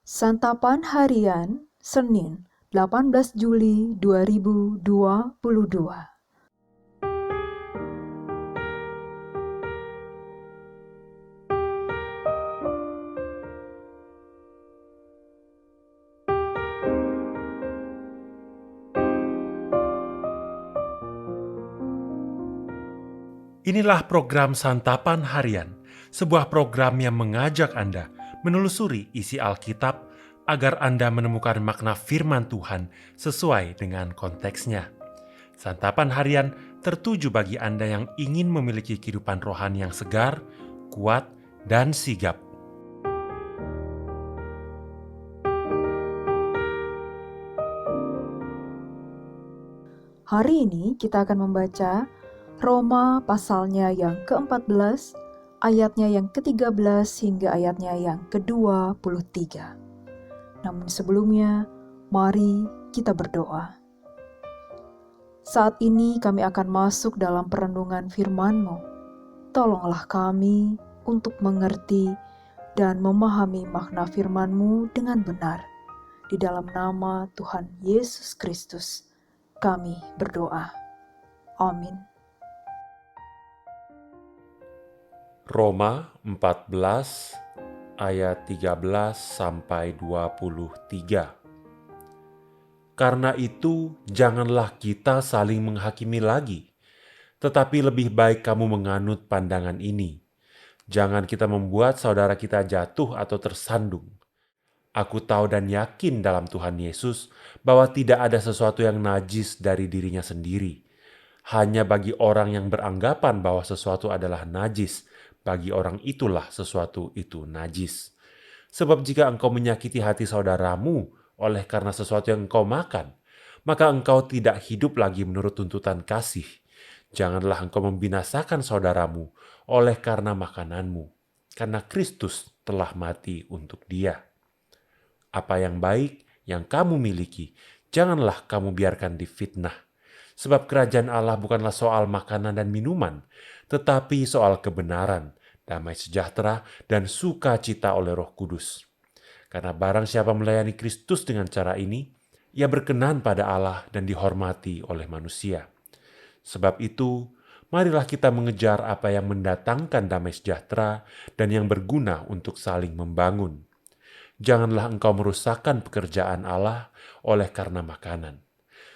Santapan Harian, Senin, 18 Juli 2022. Inilah program Santapan Harian, sebuah program yang mengajak Anda menelusuri isi Alkitab agar Anda menemukan makna firman Tuhan sesuai dengan konteksnya. Santapan Harian tertuju bagi Anda yang ingin memiliki kehidupan rohani yang segar, kuat, dan sigap. Hari ini kita akan membaca Roma pasalnya yang ke-14, ayatnya yang ke-13 hingga ayatnya yang ke-23. Namun sebelumnya, mari kita berdoa. Saat ini kami akan masuk dalam perenungan firman-Mu. Tolonglah kami untuk mengerti dan memahami makna firman-Mu dengan benar. Di dalam nama Tuhan Yesus Kristus, kami berdoa. Amin. Roma 14 ayat 13 sampai 23. Karena itu, janganlah kita saling menghakimi lagi, tetapi lebih baik kamu menganut pandangan ini. Jangan kita membuat saudara kita jatuh atau tersandung. Aku tahu dan yakin dalam Tuhan Yesus bahwa tidak ada sesuatu yang najis dari dirinya sendiri. Hanya bagi orang yang beranggapan bahwa sesuatu adalah najis, bagi orang itulah sesuatu itu najis. Sebab jika engkau menyakiti hati saudaramu oleh karena sesuatu yang engkau makan, maka engkau tidak hidup lagi menurut tuntutan kasih. Janganlah engkau membinasakan saudaramu oleh karena makananmu, karena Kristus telah mati untuk dia. Apa yang baik yang kamu miliki, janganlah kamu biarkan difitnah. Sebab kerajaan Allah bukanlah soal makanan dan minuman, tetapi soal kebenaran, damai sejahtera, dan sukacita oleh Roh Kudus. Karena barang siapa melayani Kristus dengan cara ini, ia berkenan pada Allah dan dihormati oleh manusia. Sebab itu, marilah kita mengejar apa yang mendatangkan damai sejahtera dan yang berguna untuk saling membangun. Janganlah engkau merusakkan pekerjaan Allah oleh karena makanan.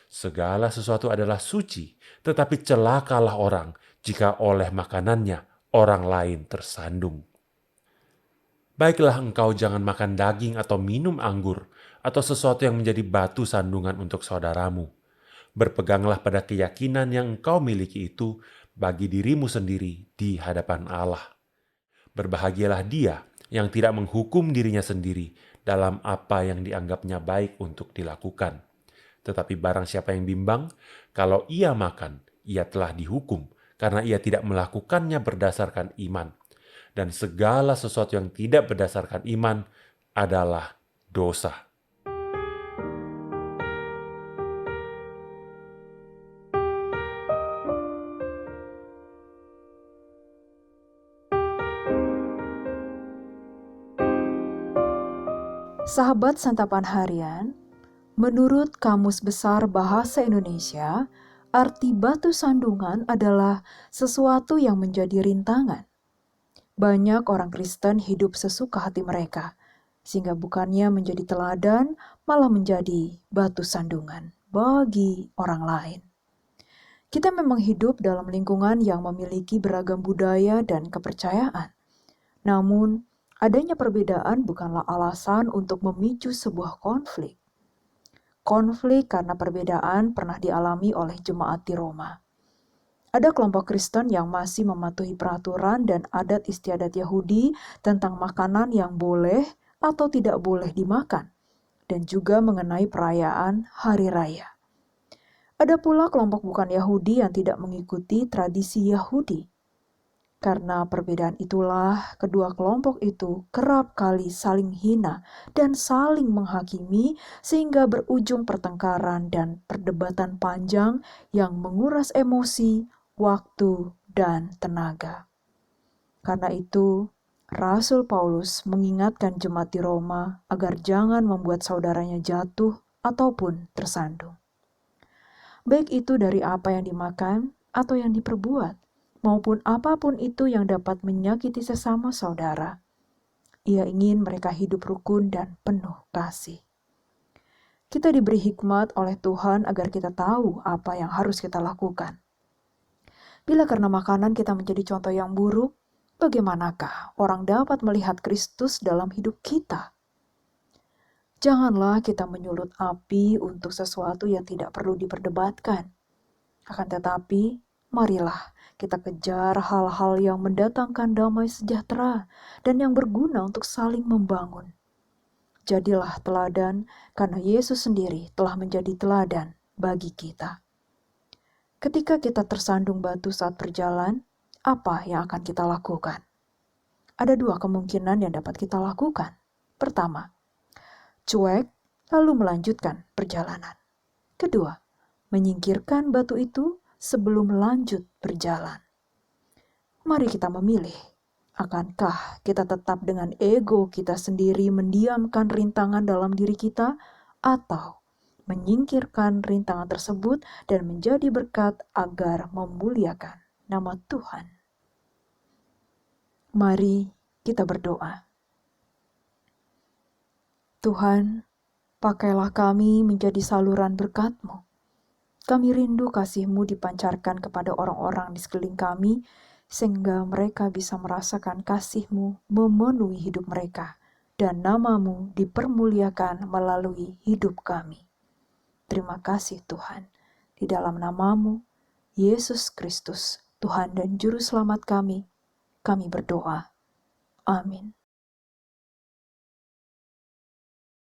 Segala sesuatu adalah suci, tetapi celakalah orang jika oleh makanannya orang lain tersandung. Baiklah engkau jangan makan daging atau minum anggur, atau sesuatu yang menjadi batu sandungan untuk saudaramu. Berpeganglah pada keyakinan yang engkau miliki itu bagi dirimu sendiri di hadapan Allah. Berbahagialah dia yang tidak menghukum dirinya sendiri dalam apa yang dianggapnya baik untuk dilakukan. Tetapi barang siapa yang bimbang, kalau ia makan, ia telah dihukum, karena ia tidak melakukannya berdasarkan iman. Dan segala sesuatu yang tidak berdasarkan iman adalah dosa. Sahabat Santapan Harian, menurut Kamus Besar Bahasa Indonesia, arti batu sandungan adalah sesuatu yang menjadi rintangan. Banyak orang Kristen hidup sesuka hati mereka, sehingga bukannya menjadi teladan, malah menjadi batu sandungan bagi orang lain. Kita memang hidup dalam lingkungan yang memiliki beragam budaya dan kepercayaan. Namun, adanya perbedaan bukanlah alasan untuk memicu sebuah konflik. Konflik karena perbedaan pernah dialami oleh jemaat di Roma. Ada kelompok Kristen yang masih mematuhi peraturan dan adat istiadat Yahudi tentang makanan yang boleh atau tidak boleh dimakan, dan juga mengenai perayaan hari raya. Ada pula kelompok bukan Yahudi yang tidak mengikuti tradisi Yahudi. Karena perbedaan itulah, kedua kelompok itu kerap kali saling hina dan saling menghakimi sehingga berujung pertengkaran dan perdebatan panjang yang menguras emosi, waktu, dan tenaga. Karena itu, Rasul Paulus mengingatkan jemaat di Roma agar jangan membuat saudaranya jatuh ataupun tersandung. Baik itu dari apa yang dimakan atau yang diperbuat, maupun apapun itu yang dapat menyakiti sesama saudara. Ia ingin mereka hidup rukun dan penuh kasih. Kita diberi hikmat oleh Tuhan agar kita tahu apa yang harus kita lakukan. Bila karena makanan kita menjadi contoh yang buruk, bagaimanakah orang dapat melihat Kristus dalam hidup kita? Janganlah kita menyulut api untuk sesuatu yang tidak perlu diperdebatkan. Akan tetapi, marilah kita kejar hal-hal yang mendatangkan damai sejahtera dan yang berguna untuk saling membangun. Jadilah teladan karena Yesus sendiri telah menjadi teladan bagi kita. Ketika kita tersandung batu saat berjalan, apa yang akan kita lakukan? Ada dua kemungkinan yang dapat kita lakukan. Pertama, cuek lalu melanjutkan perjalanan. Kedua, menyingkirkan batu itu sebelum lanjut berjalan. Mari kita memilih. Akankah kita tetap dengan ego kita sendiri mendiamkan rintangan dalam diri kita, atau menyingkirkan rintangan tersebut dan menjadi berkat agar memuliakan nama Tuhan? Mari kita berdoa. Tuhan, pakailah kami menjadi saluran berkat-Mu. Kami rindu kasih-Mu dipancarkan kepada orang-orang di sekeliling kami, sehingga mereka bisa merasakan kasih-Mu memenuhi hidup mereka, dan nama-Mu dipermuliakan melalui hidup kami. Terima kasih Tuhan, di dalam nama-Mu, Yesus Kristus, Tuhan dan Juru Selamat kami berdoa. Amin.